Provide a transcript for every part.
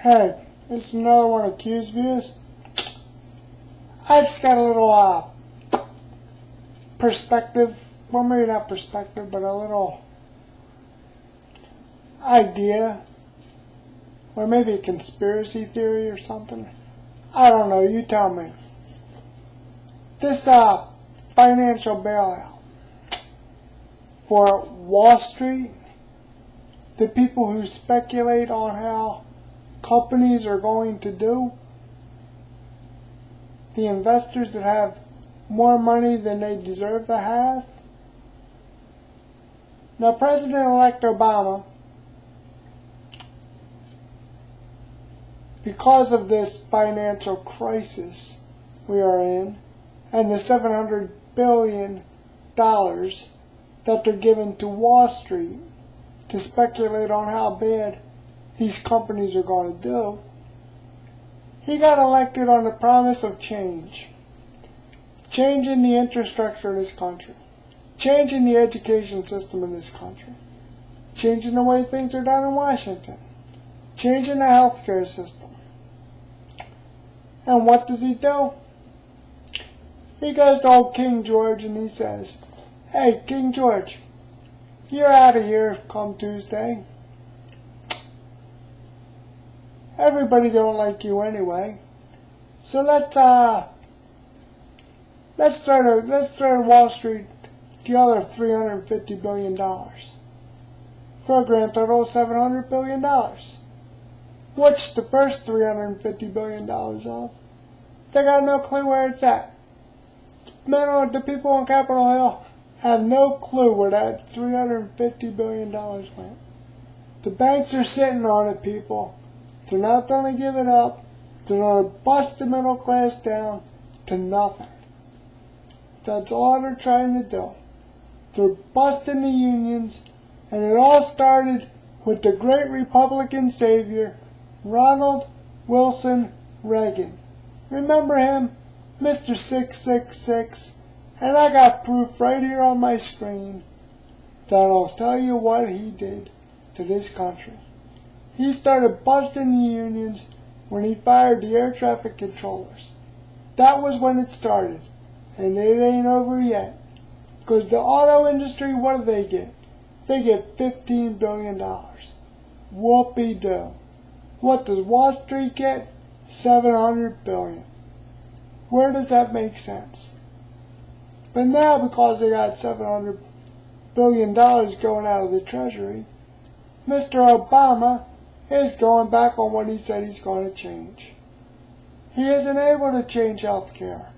Hey, this is another one of Q's views. I just got a little perspective, well maybe not perspective, but a little idea, or maybe a conspiracy theory or something. I don't know, you tell me. This financial bailout for Wall Street, the people who speculate on how companies are going to do, the investors that have more money than they deserve to have. Now, President-elect Obama, because of this financial crisis we are in, and the $700 billion that they're giving to Wall Street to speculate on how bad these companies are going to do, he got elected on the promise of change. Changing the infrastructure of this country. Changing the education system in this country. Changing the way things are done in Washington. Changing the healthcare system. And what does he do? He goes to old King George and he says, "Hey, King George, you're out of here come Tuesday. Everybody don't like you anyway. So let's throw Wall Street the other $350 billion for a grand total of $700 billion. What's the first $350 billion of? They got no clue where it's at. The people on Capitol Hill have no clue where that $350 billion went. The banks are sitting on it, people. They're not going to give it up. They're going to bust the middle class down to nothing. That's all they're trying to do. They're busting the unions, and it all started with the great Republican savior, Ronald Wilson Reagan. Remember him? Mr. 666. And I got proof right here on my screen that'll tell you what he did to this country. He started busting the unions when he fired the air traffic controllers. That was when it started. And it ain't over yet. Because the auto industry, what do they get? They get $15 billion. Whoopee-doo. What does Wall Street get? $700 billion. Where does that make sense? But now, because they got $700 billion going out of the Treasury, Mr. Obama is going back on what he said he's going to change. He isn't able to change health care.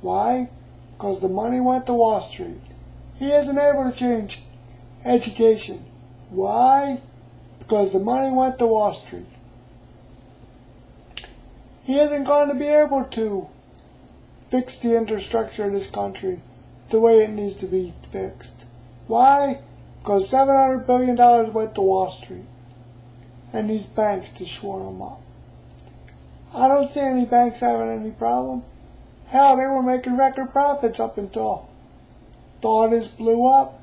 Why? Because the money went to Wall Street. He isn't able to change education. Why? Because the money went to Wall Street. He isn't going to be able to fix the infrastructure of this country the way it needs to be fixed. Why? Because $700 billion went to Wall Street and these banks to shore them up. I don't see any banks having any problem. Hell, they were making record profits up until all this blew up.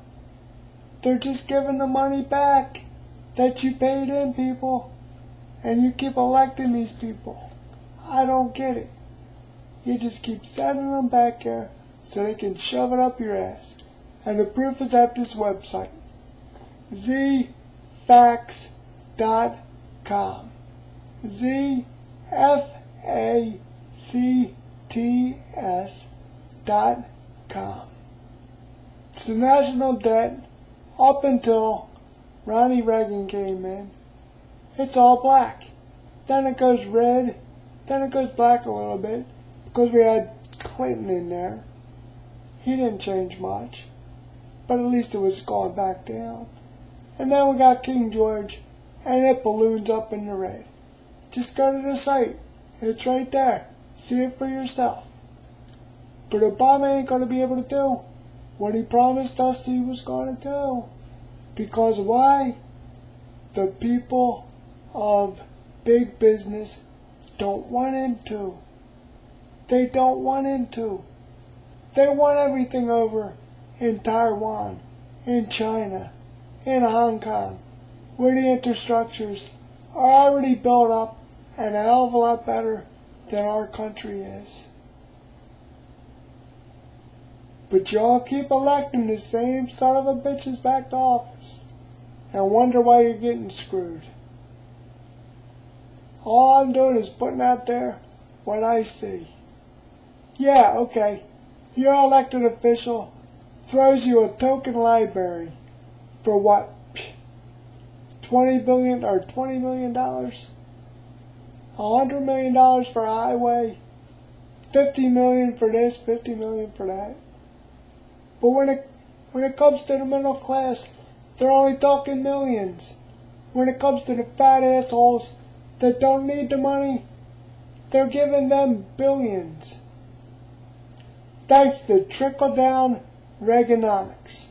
They're just giving the money back that you paid in, people. And you keep electing these people. I don't get it. You just keep sending them back here so they can shove it up your ass. And the proof is at this website. zfacs.com. zfacts.com. It's the national debt up until Ronnie Reagan came in. It's all black. Then it goes red. Then it goes black a little bit because we had Clinton in there. He didn't change much, but at least it was going back down. And then we got King George, and it balloons up in the red. Just go to the site. It's right there. See it for yourself. But Obama ain't going to be able to do what he promised us he was going to do. Because why? The people of big business don't want him to. They don't want him to. They want everything over in Taiwan, in China, in Hong Kong, where the infrastructures are already built up and a hell of a lot better than our country is. But y'all keep electing the same son of a bitches back to office and wonder why you're getting screwed. All I'm doing is putting out there what I see. Yeah, okay, your elected official throws you a token library for what, $20 million or $20 million? $100 million for a highway, $50 million for this, $50 million for that. But when it comes to the middle class, they're only talking millions. When it comes to the fat assholes that don't need the money, they're giving them billions. Thanks to trickle-down Reaganomics.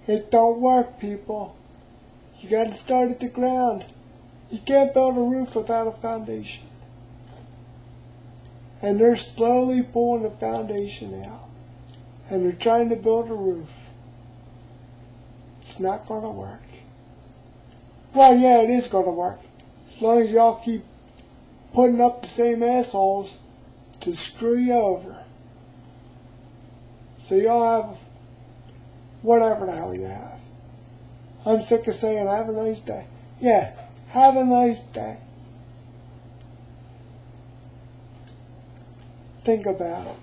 It don't work, people. You gotta start at the ground. You can't build a roof without a foundation. And they're slowly pulling the foundation out. And they're trying to build a roof. It's not gonna work. Well, yeah, it is gonna work. As long as y'all keep putting up the same assholes to screw you over. So y'all have whatever the hell you have. I'm sick of saying have a nice day. Yeah, have a nice day. Think about it.